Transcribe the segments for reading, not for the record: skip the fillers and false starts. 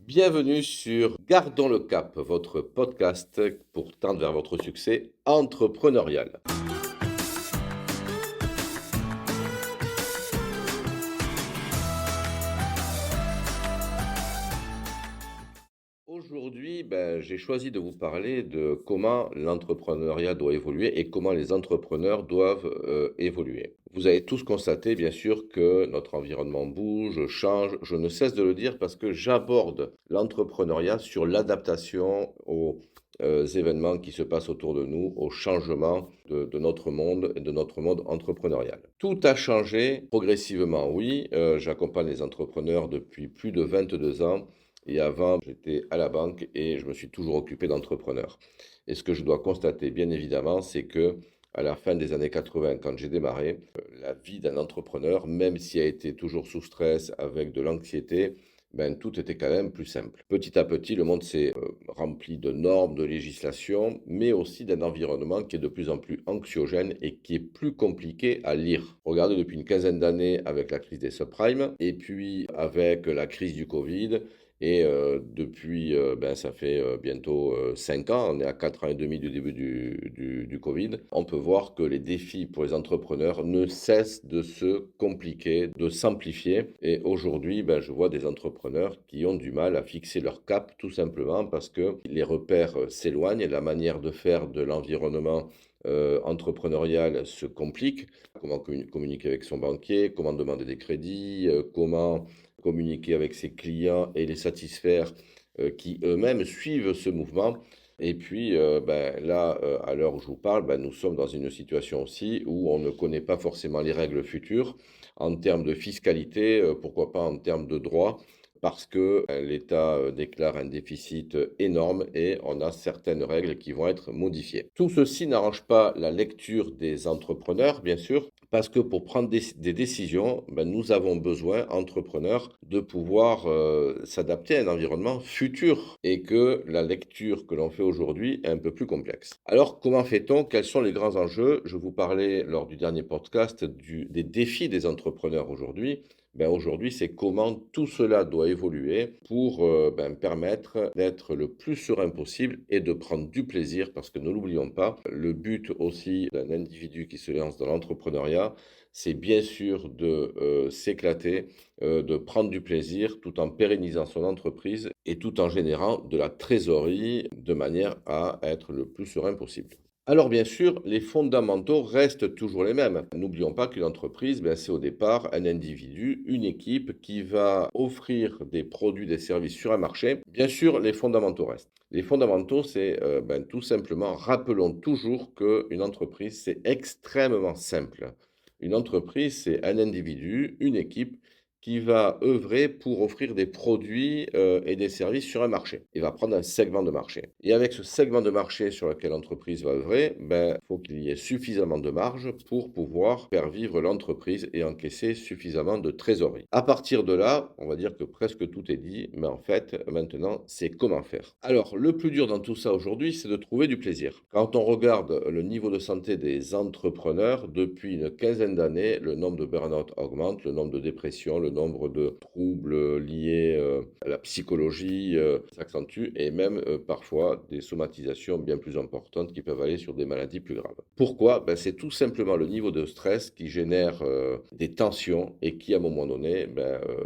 Bienvenue sur Gardons le cap, votre podcast pour tendre vers votre succès entrepreneurial. Aujourd'hui, j'ai choisi de vous parler de comment l'entrepreneuriat doit évoluer et comment les entrepreneurs doivent évoluer. Vous avez tous constaté, bien sûr, que notre environnement bouge, change. Je ne cesse de le dire parce que j'aborde l'entrepreneuriat sur l'adaptation aux événements qui se passent autour de nous, au changement de notre monde et de notre monde entrepreneurial. Tout a changé progressivement, oui. J'accompagne les entrepreneurs depuis plus de 22 ans. Et avant, j'étais à la banque et je me suis toujours occupé d'entrepreneurs. Et ce que je dois constater, bien évidemment, c'est que à la fin des années 80, quand j'ai démarré, la vie d'un entrepreneur, même si elle était toujours sous stress, avec de l'anxiété, tout était quand même plus simple. Petit à petit, le monde s'est rempli de normes, de législations, mais aussi d'un environnement qui est de plus en plus anxiogène et qui est plus compliqué à lire. Regardez, depuis une quinzaine d'années avec la crise des subprimes, et puis avec la crise du Covid, et depuis, ça fait, bientôt, 5 ans, on est à 4 ans et demi du début du covid. On peut voir que les défis pour les entrepreneurs ne cessent de se compliquer, de s'amplifier et aujourd'hui, je vois des entrepreneurs qui ont du mal à fixer leur cap tout simplement parce que les repères, s'éloignent, la manière de faire de l'environnement, entrepreneurial se complique. Comment communiquer avec son banquier? Comment demander des crédits? Comment communiquer avec ses clients et les satisfaire, qui eux-mêmes suivent ce mouvement. Et puis, là, à l'heure où je vous parle, nous sommes dans une situation aussi où on ne connaît pas forcément les règles futures en termes de fiscalité, pourquoi pas en termes de droit, parce que l'État déclare un déficit énorme et on a certaines règles qui vont être modifiées. Tout ceci n'arrange pas la lecture des entrepreneurs, bien sûr, parce que pour prendre des décisions, nous avons besoin, entrepreneurs, de pouvoir s'adapter à un environnement futur et que la lecture que l'on fait aujourd'hui est un peu plus complexe. Alors, comment fait-on? Quels sont les grands enjeux? Je vous parlais lors du dernier podcast des défis des entrepreneurs aujourd'hui. Aujourd'hui, c'est comment tout cela doit évoluer pour permettre d'être le plus serein possible et de prendre du plaisir, parce que ne l'oublions pas, le but aussi d'un individu qui se lance dans l'entrepreneuriat, c'est bien sûr de s'éclater, de prendre du plaisir tout en pérennisant son entreprise et tout en générant de la trésorerie de manière à être le plus serein possible. Alors bien sûr, les fondamentaux restent toujours les mêmes. N'oublions pas qu'une entreprise, c'est au départ un individu, une équipe qui va offrir des produits, des services sur un marché. Bien sûr, les fondamentaux restent. Les fondamentaux, c'est tout simplement, rappelons toujours qu'une entreprise, c'est extrêmement simple. Une entreprise, c'est un individu, une équipe qui va œuvrer pour offrir des produits et des services sur un marché. Il va prendre un segment de marché. Et avec ce segment de marché sur lequel l'entreprise va œuvrer, il faut qu'il y ait suffisamment de marge pour pouvoir faire vivre l'entreprise et encaisser suffisamment de trésorerie. À partir de là, on va dire que presque tout est dit, mais en fait, maintenant, c'est comment faire. Alors, le plus dur dans tout ça aujourd'hui, c'est de trouver du plaisir. Quand on regarde le niveau de santé des entrepreneurs, depuis une quinzaine d'années, le nombre de burn-out augmente, le nombre de dépressions, le nombre de troubles liés à la psychologie s'accentue et même parfois des somatisations bien plus importantes qui peuvent aller sur des maladies plus graves. Pourquoi? C'est tout simplement le niveau de stress qui génère des tensions et qui, à un moment donné,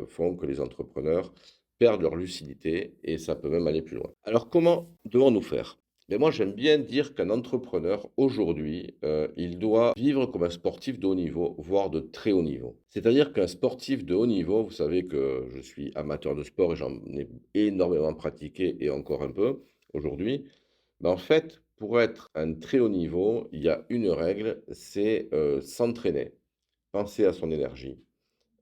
font que les entrepreneurs perdent leur lucidité et ça peut même aller plus loin. Alors, comment devons-nous faire? Moi, j'aime bien dire qu'un entrepreneur, aujourd'hui, il doit vivre comme un sportif de haut niveau, voire de très haut niveau. C'est-à-dire qu'un sportif de haut niveau, vous savez que je suis amateur de sport et j'en ai énormément pratiqué et encore un peu aujourd'hui. En fait, pour être un très haut niveau, il y a une règle, c'est s'entraîner, penser à son énergie.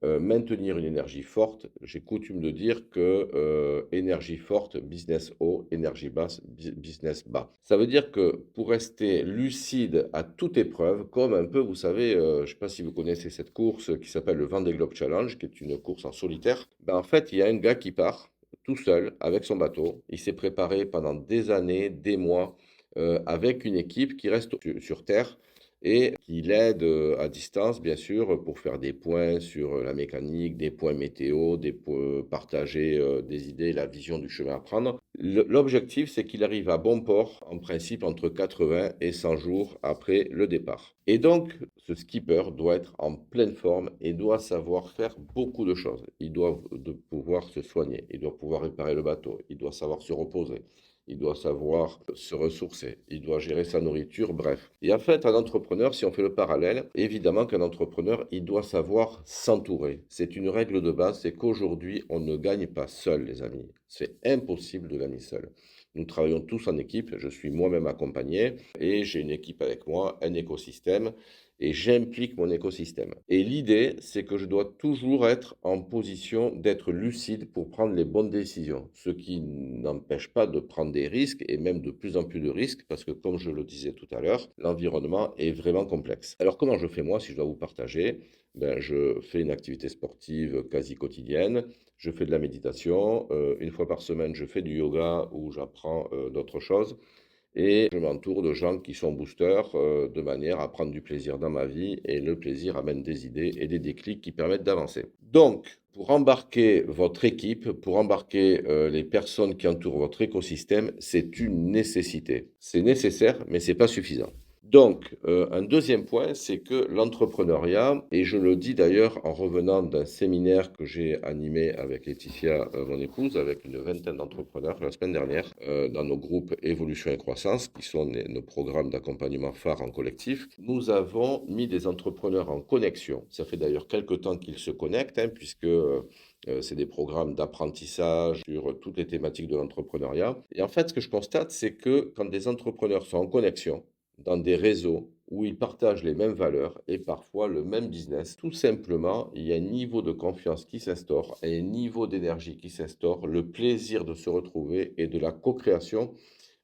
Maintenir une énergie forte, j'ai coutume de dire que, énergie forte, business haut, énergie basse, business bas. Ça veut dire que pour rester lucide à toute épreuve, comme un peu, vous savez, je ne sais pas si vous connaissez cette course qui s'appelle le Vendée Globe Challenge, qui est une course en solitaire. En fait, il y a un gars qui part tout seul avec son bateau. Il s'est préparé pendant des années, des mois, avec une équipe qui reste sur terre et qui l'aide, à distance bien sûr pour faire des points sur, la mécanique, des points météo, des points partager, des idées, la vision du chemin à prendre. L'objectif, c'est qu'il arrive à bon port, en principe entre 80 et 100 jours après le départ. Et donc, ce skipper doit être en pleine forme et doit savoir faire beaucoup de choses. Il doit pouvoir se soigner, il doit pouvoir réparer le bateau, il doit savoir se reposer, il doit savoir se ressourcer, il doit gérer sa nourriture, bref. Et en fait, un entrepreneur, si on fait le parallèle, évidemment qu'un entrepreneur, il doit savoir s'entourer. C'est une règle de base, c'est qu'aujourd'hui, on ne gagne pas seul, les amis. C'est impossible de gagner seul. Nous travaillons tous en équipe, je suis moi-même accompagné et j'ai une équipe avec moi, un écosystème et j'implique mon écosystème. Et l'idée, c'est que je dois toujours être en position d'être lucide pour prendre les bonnes décisions, ce qui n'empêche pas de prendre des risques et même de plus en plus de risques parce que, comme je le disais tout à l'heure, l'environnement est vraiment complexe. Alors, comment je fais moi si je dois vous partager? Ben, je fais une activité sportive quasi quotidienne, je fais de la méditation, une fois par semaine, je fais du yoga où j'apprends d'autres choses. Et je m'entoure de gens qui sont boosters, de manière à prendre du plaisir dans ma vie et le plaisir amène des idées et des déclics qui permettent d'avancer. Donc, pour embarquer votre équipe, pour embarquer, les personnes qui entourent votre écosystème, c'est une nécessité. C'est nécessaire, mais c'est pas suffisant. Donc, un deuxième point, c'est que l'entrepreneuriat et je le dis d'ailleurs en revenant d'un séminaire que j'ai animé avec Laetitia, mon épouse, avec une vingtaine d'entrepreneurs la semaine dernière, dans nos groupes Évolution et Croissance, qui sont nos programmes d'accompagnement phares en collectif. Nous avons mis des entrepreneurs en connexion. Ça fait d'ailleurs quelque temps qu'ils se connectent, hein, puisque, c'est des programmes d'apprentissage sur toutes les thématiques de l'entrepreneuriat. Et en fait, ce que je constate, c'est que quand des entrepreneurs sont en connexion, dans des réseaux où ils partagent les mêmes valeurs et parfois le même business. Tout simplement, il y a un niveau de confiance qui s'instaure et un niveau d'énergie qui s'instaure, le plaisir de se retrouver et de la co-création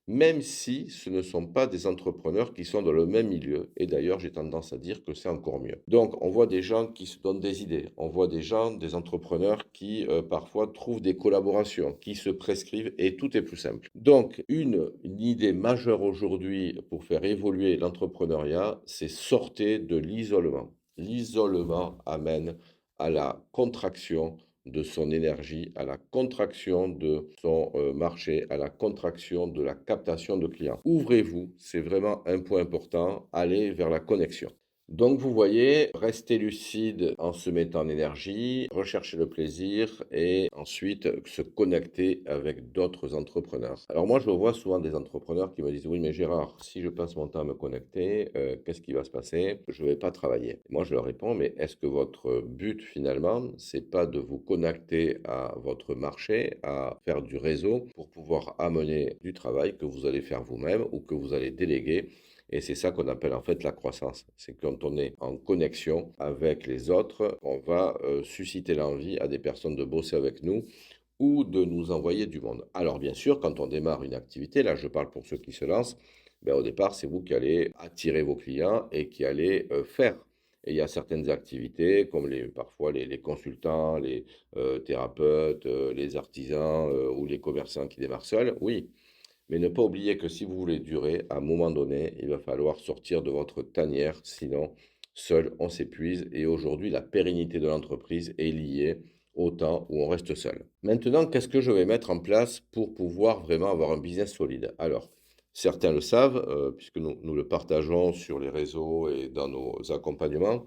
même si ce ne sont pas des entrepreneurs qui sont dans le même milieu. Et d'ailleurs, j'ai tendance à dire que c'est encore mieux. Donc, on voit des gens qui se donnent des idées. On voit des gens, des entrepreneurs qui parfois trouvent des collaborations, qui se prescrivent et tout est plus simple. Donc, une idée majeure aujourd'hui pour faire évoluer l'entrepreneuriat, c'est sortir de l'isolement. L'isolement amène à la contraction de son énergie, à la contraction de son marché, à la contraction de la captation de clients. Ouvrez-vous, c'est vraiment un point important, allez vers la connexion. Donc vous voyez, rester lucide en se mettant en énergie, rechercher le plaisir et ensuite se connecter avec d'autres entrepreneurs. Alors moi, je vois souvent des entrepreneurs qui me disent: «Oui, mais Gérard, si je passe mon temps à me connecter, qu'est-ce qui va se passer? Je ne vais pas travailler». Moi, je leur réponds: «Mais est-ce que votre but finalement, c'est pas de vous connecter à votre marché, à faire du réseau pour pouvoir amener du travail que vous allez faire vous-même ou que vous allez déléguer?» Et c'est ça qu'on appelle en fait la croissance. C'est quand on est en connexion avec les autres, on va susciter l'envie à des personnes de bosser avec nous ou de nous envoyer du monde. Alors bien sûr, quand on démarre une activité, là je parle pour ceux qui se lancent, ben, au départ c'est vous qui allez attirer vos clients et qui allez faire. Et il y a certaines activités comme parfois les consultants, les thérapeutes, les artisans ou les commerçants qui démarrent seuls, oui. Mais ne pas oublier que si vous voulez durer, à un moment donné, il va falloir sortir de votre tanière, sinon, seul, on s'épuise. Et aujourd'hui, la pérennité de l'entreprise est liée au temps où on reste seul. Maintenant, qu'est-ce que je vais mettre en place pour pouvoir vraiment avoir un business solide? Alors, certains le savent, puisque nous le partageons sur les réseaux et dans nos accompagnements.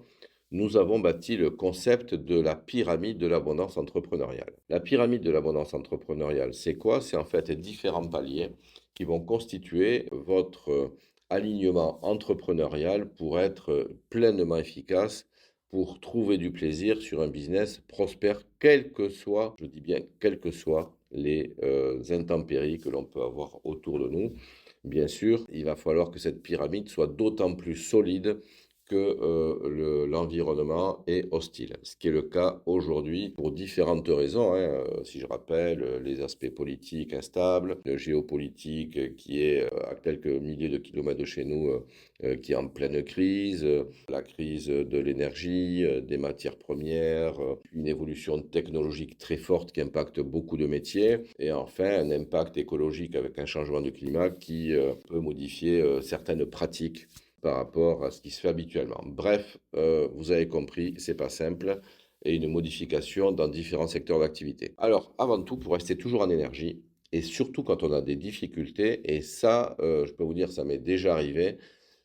Nous avons bâti le concept de la pyramide de l'abondance entrepreneuriale. La pyramide de l'abondance entrepreneuriale, c'est quoi? C'est en fait différents paliers qui vont constituer votre alignement entrepreneurial pour être pleinement efficace, pour trouver du plaisir sur un business prospère, quels que soient, je dis bien, quelles que soient les intempéries que l'on peut avoir autour de nous. Bien sûr, il va falloir que cette pyramide soit d'autant plus solide que l'environnement est hostile. Ce qui est le cas aujourd'hui pour différentes raisons, hein, si je rappelle les aspects politiques instables, le géopolitique qui est à quelques milliers de kilomètres de chez nous, qui est en pleine crise, la crise de l'énergie, des matières premières, une évolution technologique très forte qui impacte beaucoup de métiers, et enfin un impact écologique avec un changement du climat qui peut modifier certaines pratiques par rapport à ce qui se fait habituellement. Bref, vous avez compris, c'est pas simple et une modification dans différents secteurs d'activité. Alors, avant tout, pour rester toujours en énergie et surtout quand on a des difficultés et ça, je peux vous dire, ça m'est déjà arrivé,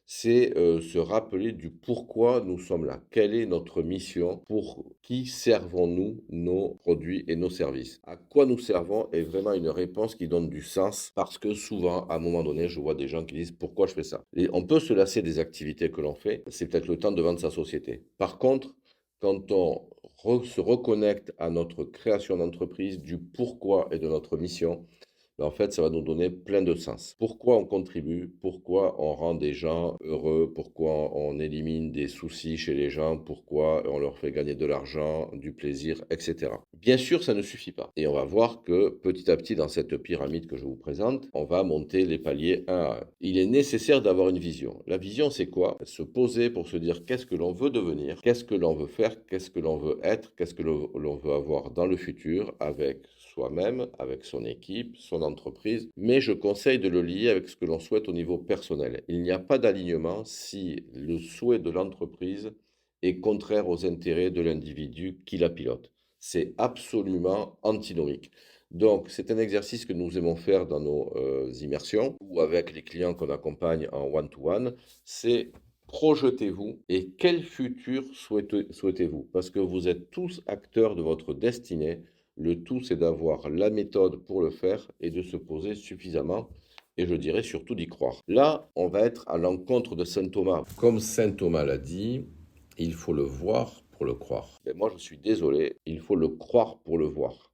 c'est, se rappeler du pourquoi nous sommes là. Quelle est notre mission? Pour qui servons-nous nos produits et nos services? À quoi nous servons est vraiment une réponse qui donne du sens parce que souvent, à un moment donné, je vois des gens qui disent: «Pourquoi je fais ça?» Et on peut se lasser des activités que l'on fait, c'est peut-être le temps de vendre sa société. Par contre, quand on se reconnecte à notre création d'entreprise, du pourquoi et de notre mission, en fait, ça va nous donner plein de sens. Pourquoi on contribue? Pourquoi on rend des gens heureux? Pourquoi on élimine des soucis chez les gens? Pourquoi on leur fait gagner de l'argent, du plaisir, et cetera. Bien sûr, ça ne suffit pas et on va voir que petit à petit dans cette pyramide que je vous présente, on va monter les paliers un à un. Il est nécessaire d'avoir une vision. La vision, c'est quoi? Se poser pour se dire qu'est-ce que l'on veut devenir? Qu'est-ce que l'on veut faire? Qu'est-ce que l'on veut être? Qu'est-ce que l'on veut avoir dans le futur avec soi-même, avec son équipe, son entreprise, mais je conseille de le lier avec ce que l'on souhaite au niveau personnel. Il n'y a pas d'alignement si le souhait de l'entreprise est contraire aux intérêts de l'individu qui la pilote. C'est absolument antinomique. Donc, c'est un exercice que nous aimons faire dans nos immersions ou avec les clients qu'on accompagne en one-to-one. C'est projetez-vous et quel futur souhaitez-vous? Parce que vous êtes tous acteurs de votre destinée. Le tout, c'est d'avoir la méthode pour le faire et de se poser suffisamment et je dirais surtout d'y croire. Là, on va être à l'encontre de saint Thomas. Comme saint Thomas l'a dit, il faut le voir pour le croire. Mais moi, je suis désolé, il faut le croire pour le voir.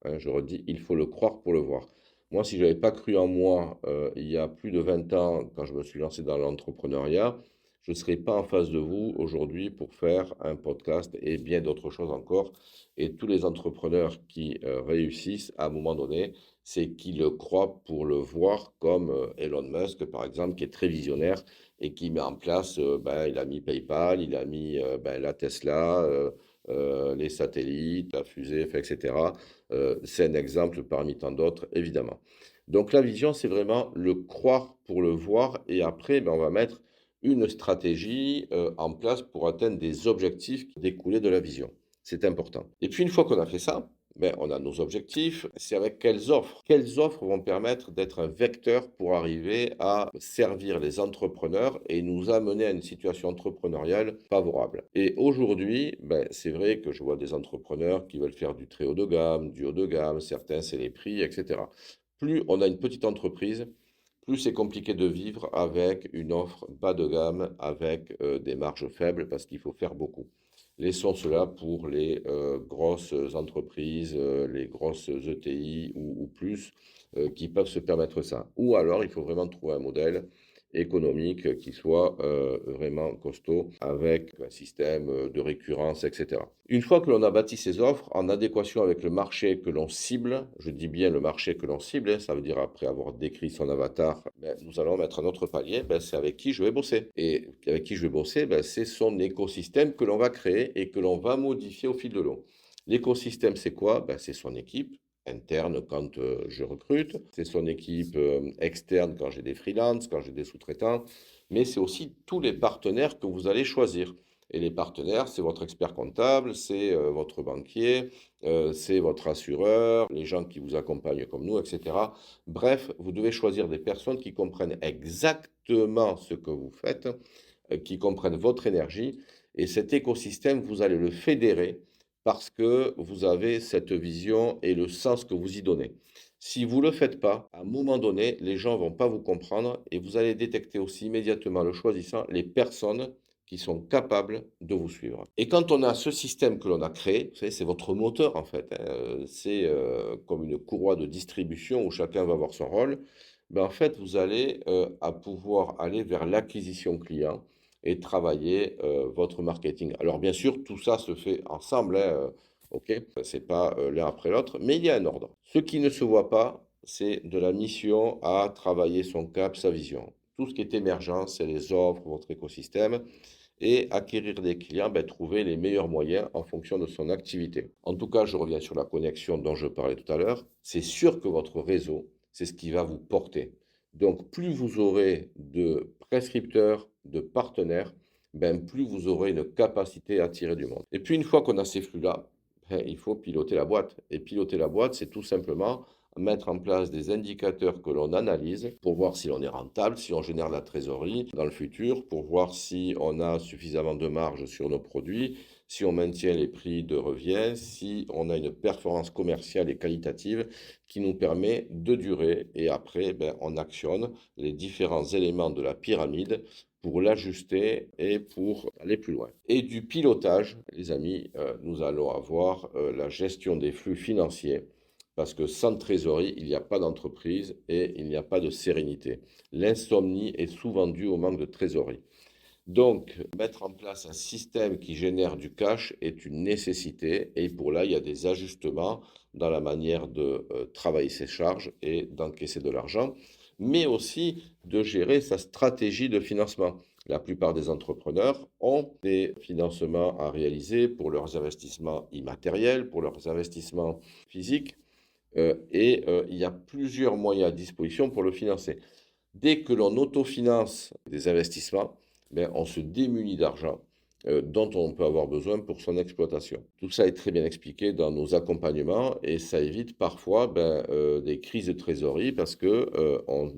Hein, je redis, il faut le croire pour le voir. Moi, si je n'avais pas cru en moi il y a plus de 20 ans, quand je me suis lancé dans l'entrepreneuriat, je ne serais pas en face de vous aujourd'hui pour faire un podcast et bien d'autres choses encore. Et tous les entrepreneurs qui réussissent à un moment donné, c'est qu'ils le croient pour le voir, comme Elon Musk, par exemple, qui est très visionnaire et qui met en place, il a mis PayPal, il a mis la Tesla, les satellites, la fusée, enfin, etc. C'est un exemple parmi tant d'autres, évidemment. Donc la vision, c'est vraiment le croire pour le voir et après, on va mettre une stratégie, en place pour atteindre des objectifs qui découlaient de la vision. C'est important. Et puis une fois qu'on a fait ça, on a nos objectifs, c'est avec quelles offres? Quelles offres vont permettre d'être un vecteur pour arriver à servir les entrepreneurs et nous amener à une situation entrepreneuriale favorable? Et aujourd'hui, c'est vrai que je vois des entrepreneurs qui veulent faire du très haut de gamme, du haut de gamme, certains c'est les prix, et cetera. Plus on a une petite entreprise, plus c'est compliqué de vivre avec une offre bas de gamme, avec des marges faibles, parce qu'il faut faire beaucoup. Laissons cela pour les grosses entreprises, les grosses ETI ou plus, qui peuvent se permettre ça. Ou alors, il faut vraiment trouver un modèle économique qui soit vraiment costaud, avec un système de récurrence, etc. Une fois que l'on a bâti ces offres en adéquation avec le marché que l'on cible, je dis bien le marché que l'on cible, hein, ça veut dire après avoir décrit son avatar, nous allons mettre un autre palier, c'est avec qui je vais bosser. Et avec qui je vais bosser, c'est son écosystème que l'on va créer et que l'on va modifier au fil de l'eau. L'écosystème, c'est quoi? C'est son équipe interne quand je recrute, c'est son équipe externe quand j'ai des freelances, quand j'ai des sous-traitants, mais c'est aussi tous les partenaires que vous allez choisir. Et les partenaires, c'est votre expert comptable, c'est votre banquier, c'est votre assureur, les gens qui vous accompagnent comme nous, etc. Bref, vous devez choisir des personnes qui comprennent exactement ce que vous faites, qui comprennent votre énergie. Et cet écosystème, vous allez le fédérer parce que vous avez cette vision et le sens que vous y donnez. Si vous ne le faites pas, à un moment donné, les gens ne vont pas vous comprendre et vous allez détecter aussi immédiatement, le choisissant, les personnes qui sont capables de vous suivre. Et quand on a ce système que l'on a créé, vous savez, c'est votre moteur en fait, hein, c'est comme une courroie de distribution où chacun va avoir son rôle. En fait, vous allez à pouvoir aller vers l'acquisition client et travailler votre marketing. Alors bien sûr, tout ça se fait ensemble, hein, ok? C'est pas l'un après l'autre, mais il y a un ordre. Ce qui ne se voit pas, c'est de la mission à travailler son cap, sa vision. Tout ce qui est émergent, c'est les offres, votre écosystème et acquérir des clients, trouver les meilleurs moyens en fonction de son activité. En tout cas, je reviens sur la connexion dont je parlais tout à l'heure. C'est sûr que votre réseau, c'est ce qui va vous porter. Donc, plus vous aurez de prescripteurs, de partenaires, ben, plus vous aurez une capacité à attirer du monde. Et puis, une fois qu'on a ces flux-là, ben, il faut piloter la boîte. Et piloter la boîte, c'est tout simplement mettre en place des indicateurs que l'on analyse pour voir si l'on est rentable, si on génère de la trésorerie dans le futur, pour voir si on a suffisamment de marge sur nos produits, si on maintient les prix de revient, si on a une performance commerciale et qualitative qui nous permet de durer. Et après, ben, on actionne les différents éléments de la pyramide pour l'ajuster et pour aller plus loin. Et du pilotage, les amis, nous allons avoir la gestion des flux financiers. Parce que sans trésorerie, il n'y a pas d'entreprise et il n'y a pas de sérénité. L'insomnie est souvent due au manque de trésorerie. Donc, mettre en place un système qui génère du cash est une nécessité et pour là, il y a des ajustements dans la manière de travailler ses charges et d'encaisser de l'argent, mais aussi de gérer sa stratégie de financement. La plupart des entrepreneurs ont des financements à réaliser pour leurs investissements immatériels, pour leurs investissements physiques, il y a plusieurs moyens à disposition pour le financer. Dès que l'on autofinance des investissements, ben, on se démunit d'argent dont on peut avoir besoin pour son exploitation. Tout ça est très bien expliqué dans nos accompagnements et ça évite parfois ben, des crises de trésorerie parce que on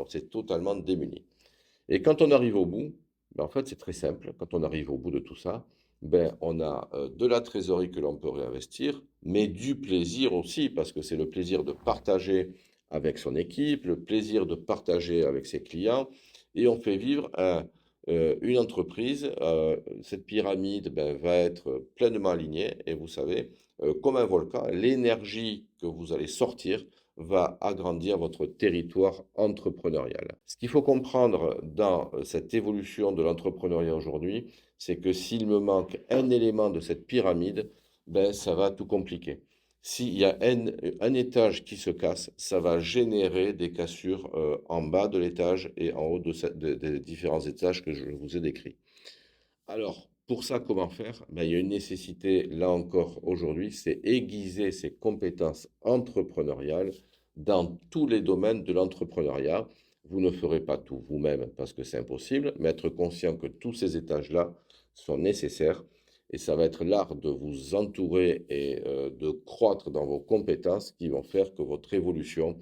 s'est totalement démuni. Et quand on arrive au bout, ben, en fait, c'est très simple. Quand on arrive au bout de tout ça, ben, on a de la trésorerie que l'on peut réinvestir, mais du plaisir aussi, parce que c'est le plaisir de partager avec son équipe, le plaisir de partager avec ses clients, et on fait vivre une entreprise. Cette pyramide ben, va être pleinement alignée, et vous savez, comme un volcan, l'énergie que vous allez sortir va agrandir votre territoire entrepreneurial. Ce qu'il faut comprendre dans cette évolution de l'entrepreneuriat aujourd'hui, c'est que s'il me manque un élément de cette pyramide, ben, ça va tout compliquer. S'il y a un étage qui se casse, ça va générer des cassures en bas de l'étage et en haut des différents étages que je vous ai décrits. Alors, pour ça, comment faire? Ben, il y a une nécessité, là encore, aujourd'hui, c'est aiguiser ses compétences entrepreneuriales dans tous les domaines de l'entrepreneuriat. Vous ne ferez pas tout vous-même parce que c'est impossible, mais être conscient que tous ces étages-là sont nécessaires et ça va être l'art de vous entourer et de croître dans vos compétences qui vont faire que votre évolution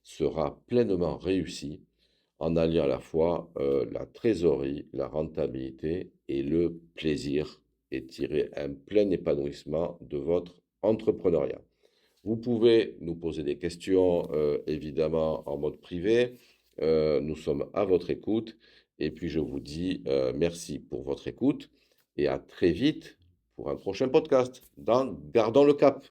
sera pleinement réussie en alliant à la fois la trésorerie, la rentabilité et le plaisir et tirer un plein épanouissement de votre entrepreneuriat. Vous pouvez nous poser des questions, évidemment, en mode privé. Nous sommes à votre écoute. Et puis, je vous dis merci pour votre écoute et à très vite pour un prochain podcast dans Gardons le cap.